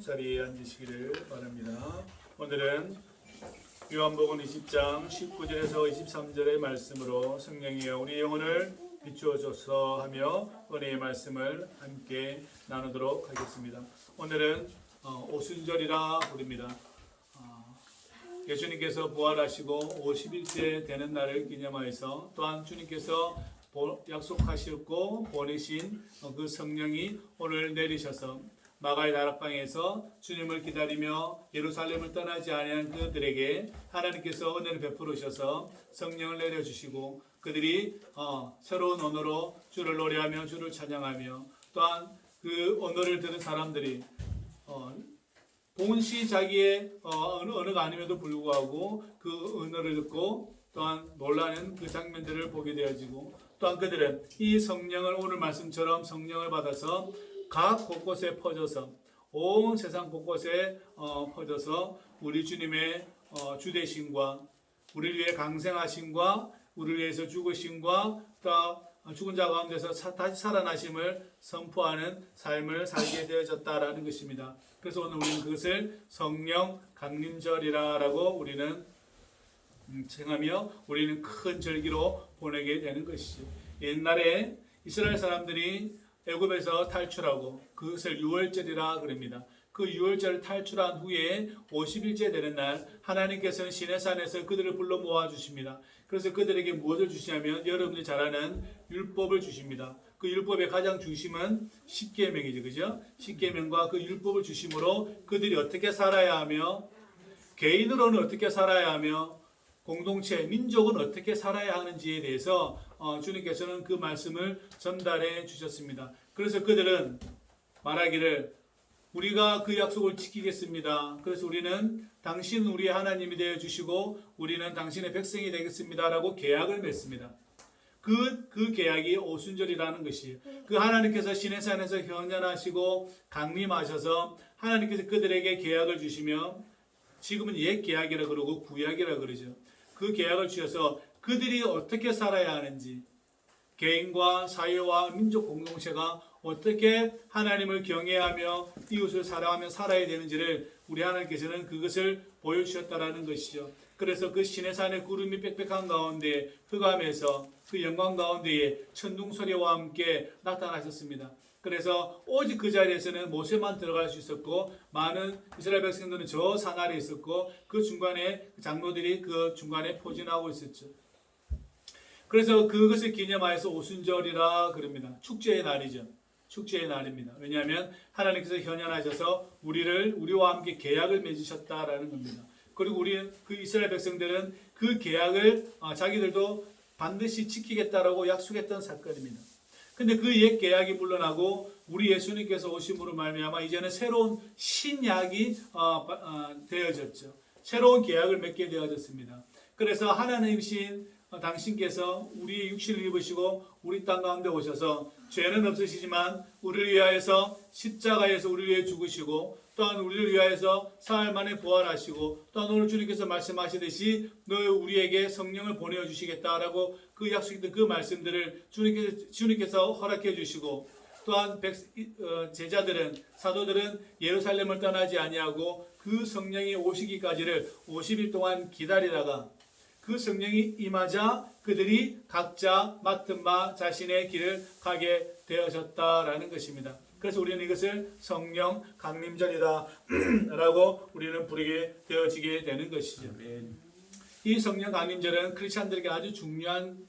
자리에 앉으시기를 바랍니다. 오늘은 요한복음 20장 19절에서 23절의 말씀으로 성령이여 우리 영혼을 비추어줘서 하며 은혜의 말씀을 함께 나누도록 하겠습니다. 오늘은 오순절이라 부릅니다. 예수님께서 부활하시고 50일째 되는 날을 기념하여서 또한 주님께서 약속하셨고 보내신 그 성령이 오늘 내리셔서 마가의 다락방에서 주님을 기다리며 예루살렘을 떠나지 아니한 그들에게 하나님께서 은혜를 베풀으셔서 성령을 내려주시고 그들이 새로운 언어로 주를 노래하며 주를 찬양하며 또한 그 언어를 들은 사람들이 본시 자기의 언어가 아님에도 불구하고 그 언어를 듣고 또한 놀라는 그 장면들을 보게 되어지고 또한 그들은 이 성령을 오늘 말씀처럼 성령을 받아서 각 곳곳에 퍼져서 온 세상 곳곳에 퍼져서 우리 주님의 주되심과 우리를 위해 강생하심과 우리를 위해서 죽으심과 또 죽은 자 가운데서 다시 살아나심을 선포하는 삶을 살게 되어졌다라는 것입니다. 그래서 오늘 우리는 그것을 성령 강림절이라고 우리는稱하며 우리는 큰 절기로 보내게 되는 것이죠. 옛날에 이스라엘 사람들이 애굽에서 탈출하고 그것을 유월절이라 그럽니다. 그 유월절을 탈출한 후에 50일째 되는 날 하나님께서는 시내산에서 그들을 불러 모아주십니다. 그래서 그들에게 무엇을 주시냐면 여러분들이 잘 아는 율법을 주십니다. 그 율법의 가장 중심은 십계명이죠. 그죠? 십계명과 그 율법을 주심으로 그들이 어떻게 살아야 하며 개인으로는 어떻게 살아야 하며 공동체, 민족은 어떻게 살아야 하는지에 대해서 주님께서는 그 말씀을 전달해 주셨습니다. 그래서 그들은 말하기를 우리가 그 약속을 지키겠습니다. 그래서 우리는 당신은 우리의 하나님이 되어 주시고 우리는 당신의 백성이 되겠습니다. 라고 계약을 맺습니다. 그 계약이 오순절이라는 것이에요. 그 하나님께서 시내산에서 현현하시고 강림하셔서 하나님께서 그들에게 계약을 주시며 지금은 옛 계약이라 그러고 구약이라 그러죠. 그 계약을 주셔서 그들이 어떻게 살아야 하는지 개인과 사회와 민족 공동체가 어떻게 하나님을 경외하며 이웃을 사랑하며 살아야 되는지를 우리 하나님께서는 그것을 보여주셨다라는 것이죠. 그래서 그 시내산의 구름이 빽빽한 가운데 흑암에서 그 영광 가운데에 천둥소리와 함께 나타나셨습니다. 그래서 오직 그 자리에서는 모세만 들어갈 수 있었고 많은 이스라엘 백성들은 저 산 아래 있었고 그 중간에 장로들이 그 중간에 포진하고 있었죠. 그래서 그것을 기념하여서 오순절이라 그럽니다. 축제의 날이죠. 축제의 날입니다. 왜냐하면 하나님께서 현현하셔서 우리와 함께 계약을 맺으셨다라는 겁니다. 그리고 그 이스라엘 백성들은 그 계약을 자기들도 반드시 지키겠다라고 약속했던 사건입니다. 근데 그 옛 계약이 물러나고 우리 예수님께서 오심으로 말미암아 이제는 새로운 신약이 되어졌죠. 새로운 계약을 맺게 되어졌습니다. 그래서 하나님이신 당신께서 우리의 육신을 입으시고 우리 땅 가운데 오셔서 죄는 없으시지만 우리를 위하여서 십자가에서 우리를 위해 죽으시고 또한 우리를 위하여서 사흘 만에 부활하시고 또한 오늘 주님께서 말씀하시듯이 우리에게 성령을 보내주시겠다라고 그 약속했던 그 말씀들을 주님께서 허락해 주시고 또한 제자들은 사도들은 예루살렘을 떠나지 아니하고 그 성령이 오시기까지를 50일 동안 기다리다가 그 성령이 임하자 그들이 각자 맡은 바 자신의 길을 가게 되어졌다라는 것입니다. 그래서 우리는 이것을 성령 강림절이다 라고 우리는 부르게 되어지게 되는 것이죠. 이 성령 강림절은 크리스찬들에게 아주 중요한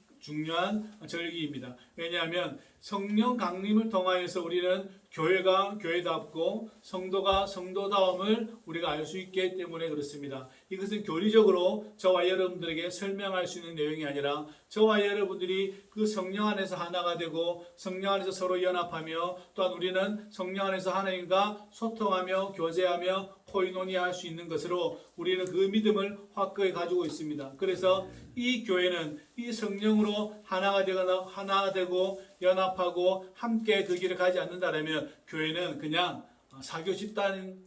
절기입니다. 왜냐하면 성령 강림을 통하여서 우리는 교회가 교회답고 성도가 성도다움을 우리가 알 수 있기 때문에 그렇습니다. 이것은 교리적으로 저와 여러분들에게 설명할 수 있는 내용이 아니라 저와 여러분들이 그 성령 안에서 하나가 되고 성령 안에서 서로 연합하며 또한 우리는 성령 안에서 하나님과 소통하며 교제하며 코이노니아 할 수 있는 것으로 우리는 그 믿음을 확고히 가지고 있습니다. 그래서 이 교회는 이 성령으로 하나가 되고 연합하고 함께 그 길을 가지 않는다면 교회는 그냥 사교 집단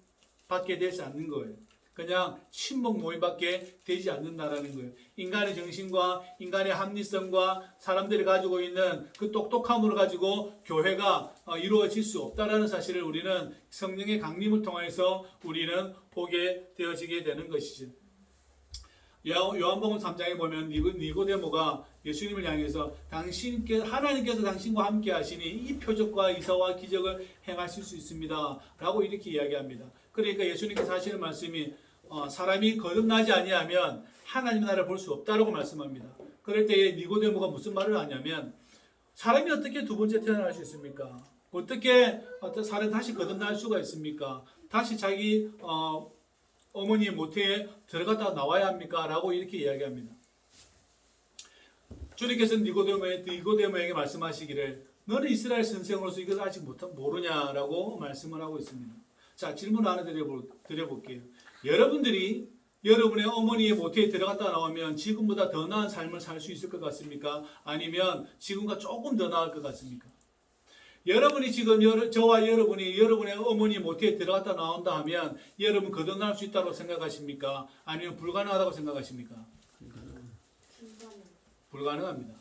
밖에 되지 않는 거예요. 그냥 친목 모임밖에 되지 않는다라는 거예요. 인간의 정신과 인간의 합리성과 사람들이 가지고 있는 그 똑똑함을 가지고 교회가 이루어질 수 없다라는 사실을 우리는 성령의 강림을 통해서 우리는 보게 되어지게 되는 것이죠. 요한복음 3장에 보면 니고데모가 예수님을 향해서 하나님께서 당신과 함께 하시니 이 표적과 이사와 기적을 행하실 수 있습니다 라고 이렇게 이야기합니다. 그러니까 예수님께서 하시는 말씀이 사람이 거듭나지 아니하면 하나님의 나라를 볼 수 없다라고 말씀합니다. 그럴 때에 니고데모가 무슨 말을 하냐면 사람이 어떻게 두 번째 태어날 수 있습니까? 어떻게 사람이 다시 거듭날 수가 있습니까? 다시 자기 어머니의 모태에 들어갔다 나와야 합니까? 라고 이렇게 이야기합니다. 주님께서 니고데모에게 말씀하시기를 너는 이스라엘 선생으로서 이것을 아직 모르냐라고 말씀을 하고 있습니다. 자, 질문 하나 드려볼게요. 여러분들이 여러분의 어머니의 모태에 들어갔다 나오면 지금보다 더 나은 삶을 살 수 있을 것 같습니까? 아니면 지금과 조금 더 나을 것 같습니까? 여러분이 지금 저와 여러분이 여러분의 어머니 모태에 들어갔다 나온다 하면 여러분 거듭날 수 있다고 생각하십니까? 아니면 불가능하다고 생각하십니까? 불가능합니다.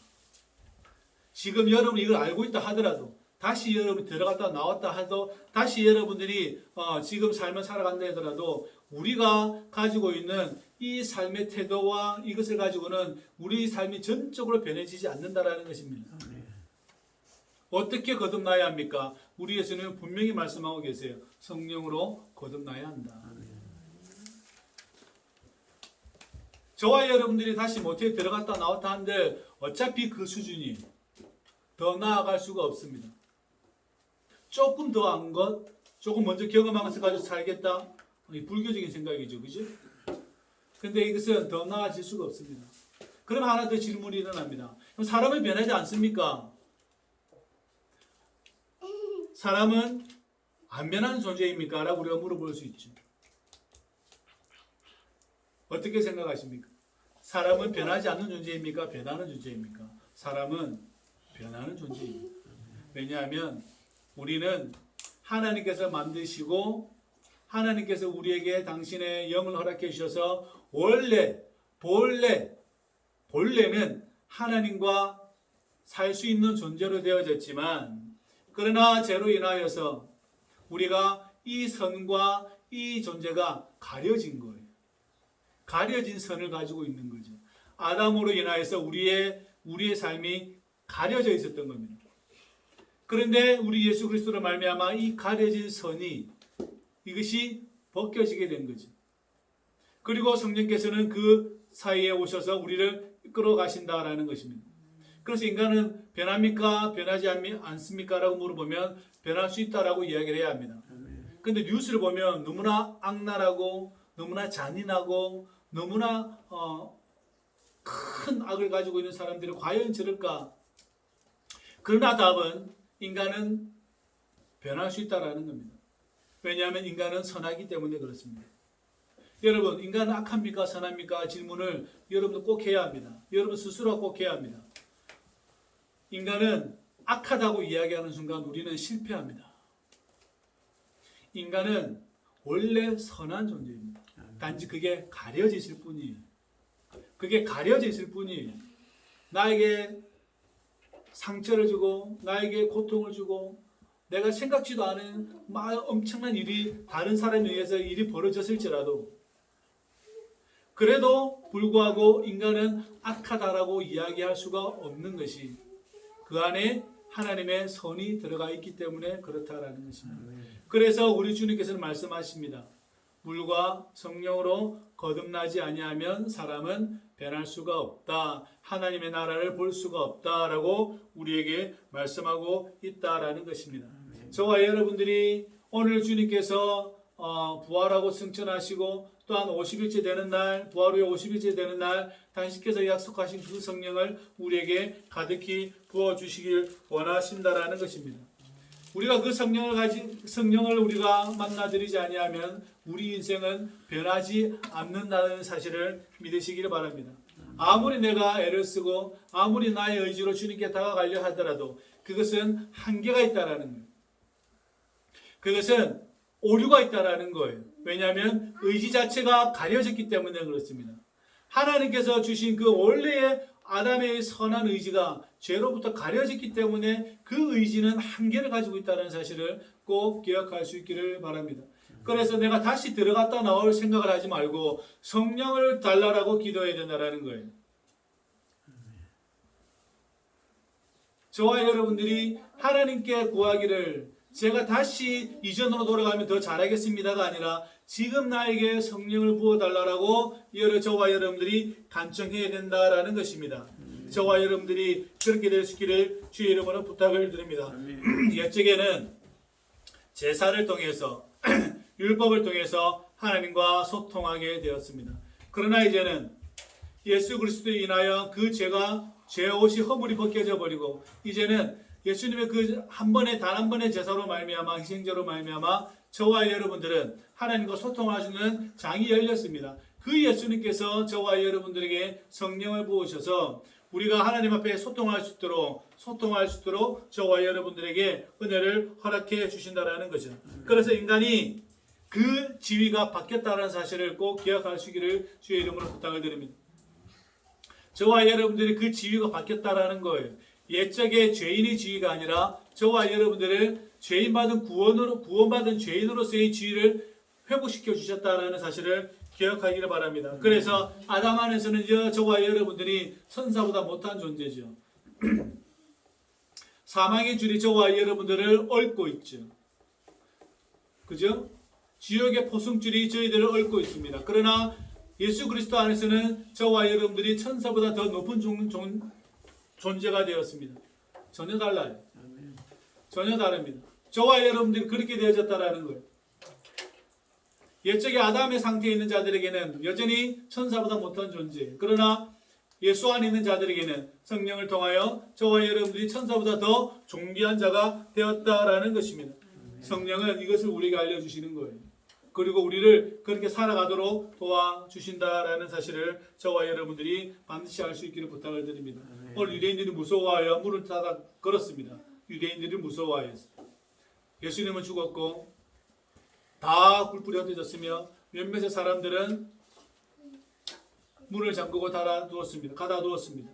지금 여러분이 이걸 알고 있다 하더라도 다시 여러분이 들어갔다 나왔다 해도 다시 여러분들이 지금 삶을 살아간다 하더라도 우리가 가지고 있는 이 삶의 태도와 이것을 가지고는 우리 삶이 전적으로 변해지지 않는다라는 것입니다. 어떻게 거듭나야 합니까? 우리 예수님은 분명히 말씀하고 계세요. 성령으로 거듭나야 한다. 저와 여러분들이 다시 모태에 들어갔다 나왔다 한들 어차피 그 수준이 더 나아갈 수가 없습니다. 조금 더 한 것, 조금 먼저 경험한 것을 가지고 살겠다. 불교적인 생각이죠. 그죠? 근데 이것은 더 나아질 수가 없습니다. 그럼 하나 더 질문이 일어납니다. 그럼 사람은 변하지 않습니까? 사람은 안 변하는 존재입니까? 라고 우리가 물어볼 수 있죠. 어떻게 생각하십니까? 사람은 변하지 않는 존재입니까? 변하는 존재입니까? 사람은 변하는 존재입니다. 왜냐하면 우리는 하나님께서 만드시고 하나님께서 우리에게 당신의 영을 허락해 주셔서 본래는 하나님과 살 수 있는 존재로 되어졌지만 그러나 죄로 인하여서 우리가 이 선과 이 존재가 가려진 거예요. 가려진 선을 가지고 있는 거죠. 아담으로 인하여서 우리의 삶이 가려져 있었던 겁니다. 그런데 우리 예수 그리스도로 말미암아 이 가려진 선이 이것이 벗겨지게 된 거죠. 그리고 성령께서는 그 사이에 오셔서 우리를 이끌어 가신다라는 것입니다. 그래서 인간은 변합니까? 변하지 않습니까? 라고 물어보면 변할 수 있다라고 이야기를 해야 합니다. 그런데 뉴스를 보면 너무나 악랄하고 너무나 잔인하고 너무나 큰 악을 가지고 있는 사람들이 과연 저럴까? 그러나 답은 인간은 변할 수 있다라는 겁니다. 왜냐하면 인간은 선하기 때문에 그렇습니다. 여러분, 인간은 악합니까? 선합니까? 질문을 여러분도 꼭 해야 합니다. 여러분 스스로 꼭 해야 합니다. 인간은 악하다고 이야기하는 순간 우리는 실패합니다. 인간은 원래 선한 존재입니다. 단지 그게 가려져 있을 뿐이에요. 그게 가려져 있을 뿐이에요. 나에게 상처를 주고 나에게 고통을 주고 내가 생각지도 않은 엄청난 일이 다른 사람에 의해서 일이 벌어졌을지라도 그래도 불구하고 인간은 악하다라고 이야기할 수가 없는 것이 그 안에 하나님의 선이 들어가 있기 때문에 그렇다라는 것입니다. 그래서 우리 주님께서는 말씀하십니다. 물과 성령으로 거듭나지 아니하면 사람은 변할 수가 없다. 하나님의 나라를 볼 수가 없다라고 우리에게 말씀하고 있다라는 것입니다. 저와 여러분들이 오늘 주님께서 부활하고 승천하시고 또한 50일째 되는 날, 부활 후에 50일째 되는 날 당신께서 약속하신 그 성령을 우리에게 가득히 부어주시길 원하신다라는 것입니다. 우리가 그 성령을 우리가 만나드리지 아니하면 우리 인생은 변하지 않는다는 사실을 믿으시기를 바랍니다. 아무리 내가 애를 쓰고 아무리 나의 의지로 주님께 다가가려 하더라도 그것은 한계가 있다라는 거예요. 그것은 오류가 있다라는 거예요. 왜냐하면 의지 자체가 가려졌기 때문에 그렇습니다. 하나님께서 주신 그 원래의 아담의 선한 의지가 죄로부터 가려졌기 때문에 그 의지는 한계를 가지고 있다는 사실을 꼭 기억할 수 있기를 바랍니다. 그래서 내가 다시 들어갔다 나올 생각을 하지 말고 성령을 달라라고 기도해야 된다는 거예요. 저와 여러분들이 하나님께 구하기를 제가 다시 이전으로 돌아가면 더 잘하겠습니다가 아니라 지금 나에게 성령을 부어달라고 저와 여러분들이 간청해야 된다라는 것입니다. 저와 여러분들이 그렇게 될 수 있기를 주의 이름으로 부탁을 드립니다. 옛적에는 제사를 통해서 율법을 통해서 하나님과 소통하게 되었습니다. 그러나 이제는 예수 그리스도에 인하여 그 죄 옷이 허물이 벗겨져 버리고 이제는 예수님의 그 단 한 번의 제사로 말미암아 희생제로 말미암아 저와 여러분들은 하나님과 소통하시는 장이 열렸습니다. 그 예수님께서 저와 여러분들에게 성령을 부으셔서 우리가 하나님 앞에 소통할 수 있도록 저와 여러분들에게 은혜를 허락해 주신다라는 거죠. 그래서 인간이 그 지위가 바뀌었다는 사실을 꼭 기억하시기를 주의 이름으로 부탁을 드립니다. 저와 여러분들이 그 지위가 바뀌었다라는 거예요. 옛적의 죄인의 지위가 아니라 저와 여러분들을 구원받은 죄인으로서의 지위를 회복시켜 주셨다는 사실을 기억하기를 바랍니다. 그래서 아담 안에서는 저와 여러분들이 선사보다 못한 존재죠. 사망의 줄이 저와 여러분들을 얽고 있죠. 그죠? 지옥의 포승줄이 저희들을 얽고 있습니다. 그러나 예수 그리스도 안에서는 저와 여러분들이 천사보다 더 높은 존재가 되었습니다. 전혀 달라요. 전혀 다릅니다. 저와 여러분들이 그렇게 되어졌다라는 거예요. 옛적에 아담의 상태에 있는 자들에게는 여전히 천사보다 못한 존재. 그러나 예수 안에 있는 자들에게는 성령을 통하여 저와 여러분들이 천사보다 더 존귀한 자가 되었다라는 것입니다. 성령은 이것을 우리에게 알려주시는 거예요. 그리고 우리를 그렇게 살아가도록 도와주신다라는 사실을 저와 여러분들이 반드시 알 수 있기를 부탁을 드립니다. 오늘 유대인들이 무서워하여 물을 타다 걸었습니다. 유대인들이 무서워하였어요. 예수님은 죽었고 다 굴불이 흩어졌으며 몇몇의 사람들은 문을 잠그고 가다두었습니다.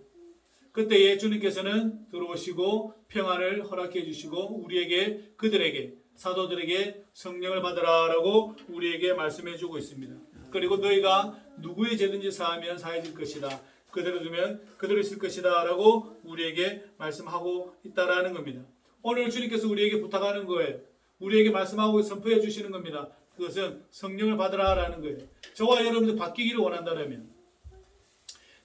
그때 주님께서는 들어오시고 평안을 허락해 주시고 우리에게 그들에게 사도들에게 성령을 받으라라고 우리에게 말씀해 주고 있습니다. 그리고 너희가 누구의 죄든지 사하면 사해질 것이다. 그대로 두면 그대로 있을 것이다 라고 우리에게 말씀하고 있다라는 겁니다. 오늘 주님께서 우리에게 부탁하는 거예요. 우리에게 말씀하고 선포해 주시는 겁니다. 그것은 성령을 받으라라는 거예요. 저와 여러분들 바뀌기를 원한다면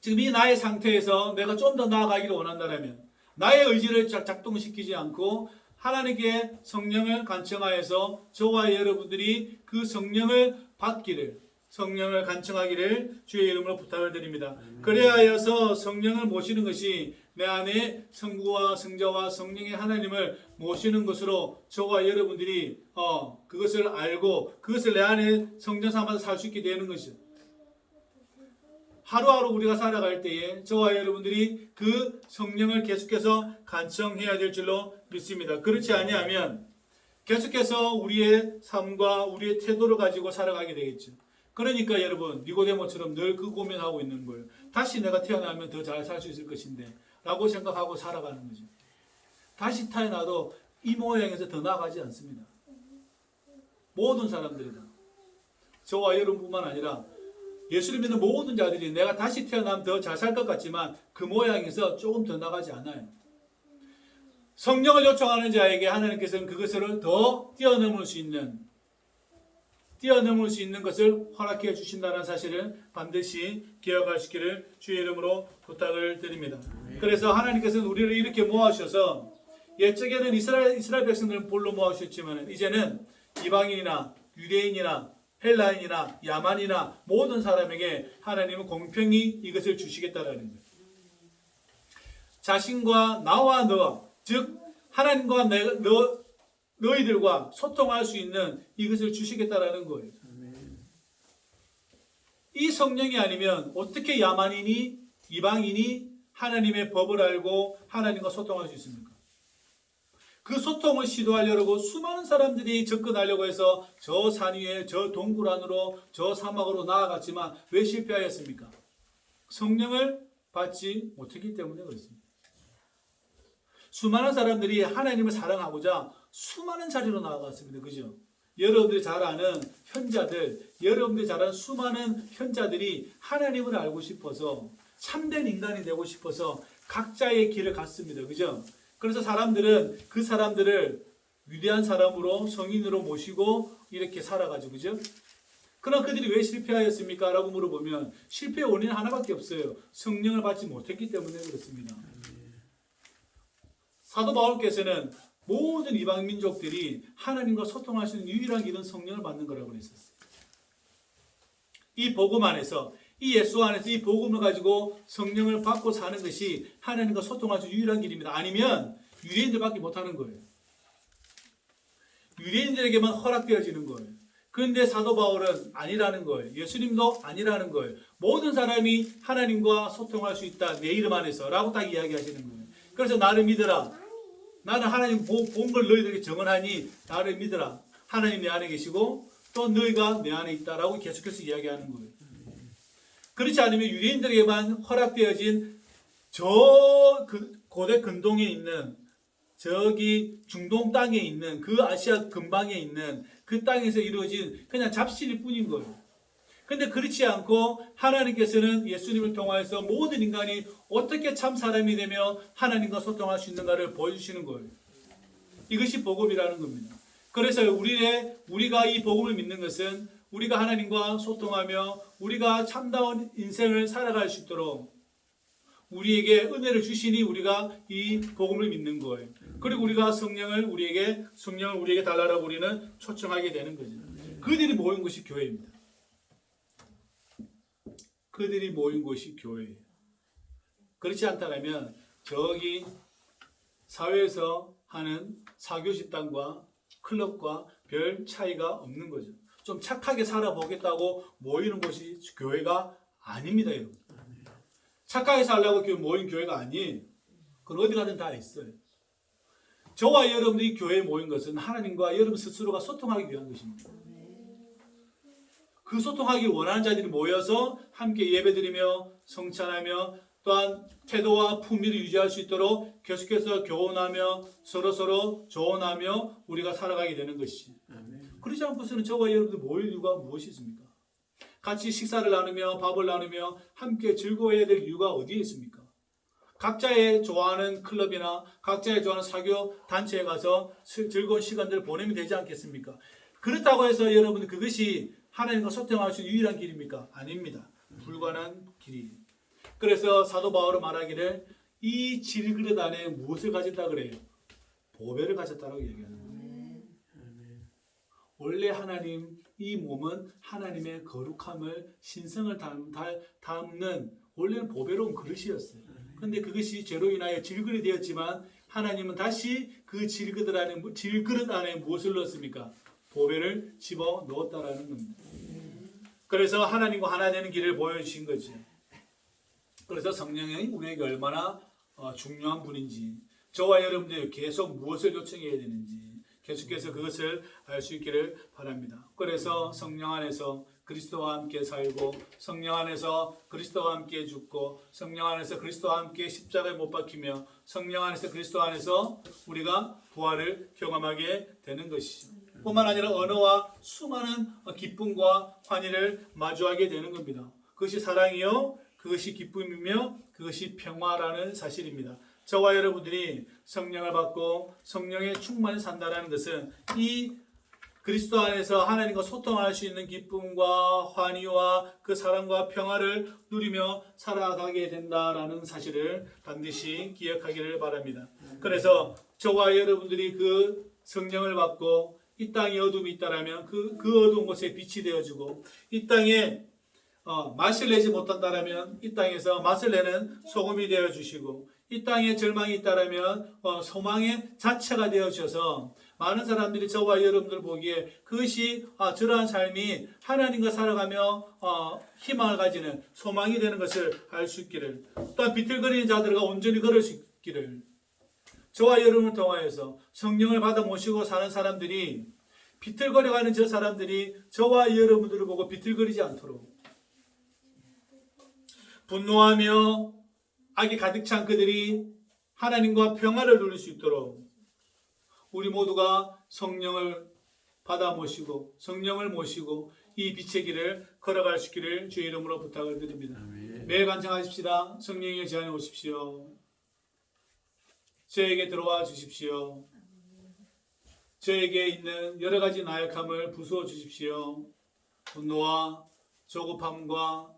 지금 이 나의 상태에서 내가 좀 더 나아가기를 원한다면 나의 의지를 작동시키지 않고 하나님께 성령을 간청하여서 저와 여러분들이 그 성령을 받기를 성령을 간청하기를 주의 이름으로 부탁을 드립니다. 그래야 하여서 성령을 모시는 것이 내 안에 성부와 성자와 성령의 하나님을 모시는 것으로 저와 여러분들이 그것을 알고 그것을 내 안에 성전 삼아서 살 수 있게 되는 것이죠. 하루하루 우리가 살아갈 때에 저와 여러분들이 그 성령을 계속해서 간청해야 될 줄로 믿습니다. 그렇지 아니하면 계속해서 우리의 삶과 우리의 태도를 가지고 살아가게 되겠죠. 그러니까 여러분 니고데모처럼 늘 그 고민하고 있는 거예요. 다시 내가 태어나면 더 잘 살 수 있을 것인데 라고 생각하고 살아가는 거죠. 다시 태어나도 이 모양에서 더 나아가지 않습니다. 모든 사람들이 다. 저와 여러분뿐만 아니라 예수를 믿는 모든 자들이 내가 다시 태어나면 더 잘 살 것 같지만 그 모양에서 조금 더 나가지 않아요. 성령을 요청하는 자에게 하나님께서는 그것을 더 뛰어넘을 수 있는 것을 허락해 주신다는 사실을 반드시 기억하시기를 주의 이름으로 부탁을 드립니다. 그래서 하나님께서는 우리를 이렇게 모아주셔서 옛적에는 이스라엘 백성들은 볼로 모아주셨지만 이제는 이방인이나 유대인이나 헬라인이나 야만이나 모든 사람에게 하나님은 공평히 이것을 주시겠다라는 거예요. 자신과 나와 너, 즉 하나님과 너희들과 소통할 수 있는 이것을 주시겠다라는 거예요. 이 성령이 아니면 어떻게 야만인이 이방인이 하나님의 법을 알고 하나님과 소통할 수 있습니까? 그 소통을 시도하려고 수많은 사람들이 접근하려고 해서 저 산 위에 저 동굴 안으로 저 사막으로 나아갔지만 왜 실패하였습니까? 성령을 받지 못했기 때문에 그렇습니다. 수많은 사람들이 하나님을 사랑하고자 수많은 자리로 나아갔습니다. 그죠? 여러분들이 잘 아는 현자들, 여러분들이 잘 아는 수많은 현자들이 하나님을 알고 싶어서 참된 인간이 되고 싶어서 각자의 길을 갔습니다. 그죠? 그래서 사람들은 그 사람들을 위대한 사람으로 성인으로 모시고 이렇게 살아가죠. 그죠? 그럼 그들이 왜 실패하였습니까? 라고 물어보면 실패의 원인은 하나밖에 없어요. 성령을 받지 못했기 때문에 그렇습니다. 사도 바울께서는 모든 이방 민족들이 하나님과 소통할 수 있는 유일한 길은 성령을 받는 거라고 그랬었어요. 이 복음 안에서, 이 예수 안에서 이 복음을 가지고 성령을 받고 사는 것이 하나님과 소통할 수 있는 유일한 길입니다. 아니면 유대인들밖에 못하는 거예요. 유대인들에게만 허락되어지는 거예요. 그런데 사도 바울은 아니라는 거예요. 예수님도 아니라는 거예요. 모든 사람이 하나님과 소통할 수 있다. 내 이름 안에서 라고 딱 이야기하시는 거예요. 그래서 나를 믿어라. 나는 하나님 본 걸 너희들에게 정언하니 나를 믿어라. 하나님 내 안에 계시고 또 너희가 내 안에 있다라고 계속해서 이야기하는 거예요. 그렇지 않으면 유대인들에게만 허락되어진 고대 근동에 있는 저기 중동 땅에 있는 그 아시아 근방에 있는 그 땅에서 이루어진 그냥 잡신일 뿐인 거예요. 근데 그렇지 않고 하나님께서는 예수님을 통하여서 모든 인간이 어떻게 참 사람이 되며 하나님과 소통할 수 있는가를 보여주시는 거예요. 이것이 복음이라는 겁니다. 그래서 우리가 이 복음을 믿는 것은 우리가 하나님과 소통하며 우리가 참다운 인생을 살아갈 수 있도록 우리에게 은혜를 주시니 우리가 이 복음을 믿는 거예요. 그리고 우리가 성령을 우리에게 달라라고 우리는 초청하게 되는 거죠. 그들이 모인 곳이 교회입니다. 그들이 모인 곳이 교회예요. 그렇지 않다면 저기 사회에서 하는 사교 집단과 클럽과 별 차이가 없는 거죠. 좀 착하게 살아보겠다고 모이는 곳이 교회가 아닙니다, 여러분. 착하게 살려고 모인 교회가 아니에요. 그건 어디 가든 다 있어요. 저와 여러분들이 교회에 모인 것은 하나님과 여러분 스스로가 소통하기 위한 것입니다. 그 소통하기 원하는 자들이 모여서 함께 예배드리며 성찬하며 또한 태도와 품위를 유지할 수 있도록 계속해서 교훈하며 서로 조언하며 우리가 살아가게 되는 것이지. 그렇지 않고서는 저와 여러분들 모일 이유가 무엇이 있습니까? 같이 식사를 나누며 밥을 나누며 함께 즐거워해야 될 이유가 어디에 있습니까? 각자의 좋아하는 클럽이나 각자의 좋아하는 사교 단체에 가서 즐거운 시간들을 보내면 되지 않겠습니까? 그렇다고 해서 여러분 그것이 하나님과 소통할 수 있는 유일한 길입니까? 아닙니다. 불가능한 길이에요. 그래서 사도 바울은 말하기를 이 질그릇 안에 무엇을 가졌다 그래요? 보배를 가졌다고 얘기하는 거예요. 원래 하나님 이 몸은 하나님의 거룩함을 신성을 담는 원래는 보배로운 그릇이었어요. 그런데 그것이 죄로 인하여 질그릇이 되었지만 하나님은 다시 그 질그릇 안에 무엇을 넣었습니까? 보배를 집어 넣었다라는 겁니다. 그래서 하나님과 하나 되는 길을 보여주신 거죠. 그래서 성령이 우리에게 얼마나 중요한 분인지 저와 여러분들이 계속 무엇을 요청해야 되는지 계속해서 그것을 알 수 있기를 바랍니다. 그래서 성령 안에서 그리스도와 함께 살고 성령 안에서 그리스도와 함께 죽고 성령 안에서 그리스도와 함께 십자가에 못 박히며 성령 안에서 그리스도 안에서 우리가 부활을 경험하게 되는 것이죠. 뿐만 아니라 언어와 수많은 기쁨과 환희를 마주하게 되는 겁니다. 그것이 사랑이요, 그것이 기쁨이며 그것이 평화라는 사실입니다. 저와 여러분들이 성령을 받고 성령의 충만히 산다는 것은 이 그리스도 안에서 하나님과 소통할 수 있는 기쁨과 환희와 그 사랑과 평화를 누리며 살아가게 된다라는 사실을 반드시 기억하기를 바랍니다. 그래서 저와 여러분들이 그 성령을 받고 이 땅에 어둠이 있다라면 그 어두운 곳에 빛이 되어주고 이 땅에 맛을 내지 못한다라면 이 땅에서 맛을 내는 소금이 되어주시고 이 땅에 절망이 있다라면 소망의 자체가 되어주셔서 많은 사람들이 저와 여러분들 보기에 그것이 저러한 삶이 하나님과 살아가며 희망을 가지는 소망이 되는 것을 알 수 있기를 또한 비틀거리는 자들과 온전히 걸을 수 있기를 저와 여러분을 통하여서 성령을 받아 모시고 사는 사람들이 비틀거려가는 저 사람들이 저와 여러분들을 보고 비틀거리지 않도록 분노하며 악이 가득 찬 그들이 하나님과 평화를 누릴 수 있도록 우리 모두가 성령을 받아 모시고 성령을 모시고 이 빛의 길을 걸어갈 수 있기를 주의 이름으로 부탁을 드립니다. 매일 간청하십시다. 성령의 제안에 오십시오. 저에게 들어와 주십시오. 저에게 있는 여러 가지 나약함을 부수어 주십시오. 분노와 조급함과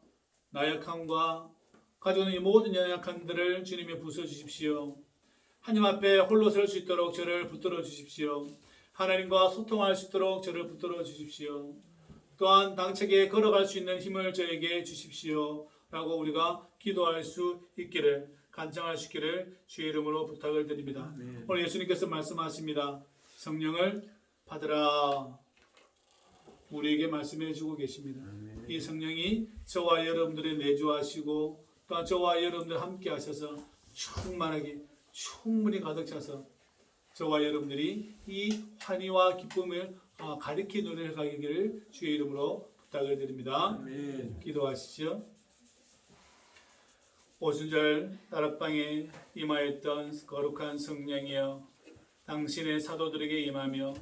나약함과 가지고 있는 이 모든 연약함들을 주님이 부수어 주십시오. 하나님 앞에 홀로 설 수 있도록 저를 붙들어 주십시오. 하나님과 소통할 수 있도록 저를 붙들어 주십시오. 또한 당책에 걸어갈 수 있는 힘을 저에게 주십시오. 라고 우리가 기도할 수 있기를 간청할 수 있기를 주의 이름으로 부탁을 드립니다. 오늘 예수님께서 말씀하십니다. 성령을 받으라. 우리에게 말씀해 주고 계십니다. 이 성령이 저와 여러분들의 내주하시고 또한 저와 여러분들 함께 하셔서 충분히 가득 차서 저와 여러분들이 이 환희와 기쁨을 가리키 눈을 가기를 주의 이름으로 부탁을 드립니다. 기도하시죠. 오순절 다락방에 임하였던 거룩한 성령이여, 당신의 사도들에게 임하며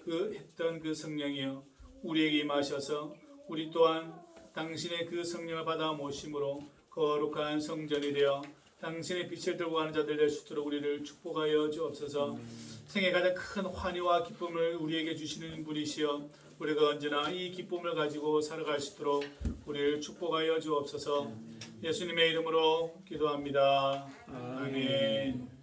했던 그 성령이여 우리에게 임하셔서 우리 또한 당신의 그 성령을 받아 모심으로 거룩한 성전이 되어 당신의 빛을 들고 가는 자들 될 수 있도록 우리를 축복하여 주옵소서. 생애 가장 큰 환희와 기쁨을 우리에게 주시는 분이시여, 우리가 언제나 이 기쁨을 가지고 살아갈 수 있도록 우리를 축복하여 주옵소서. 예수님의 이름으로 기도합니다. 아멘.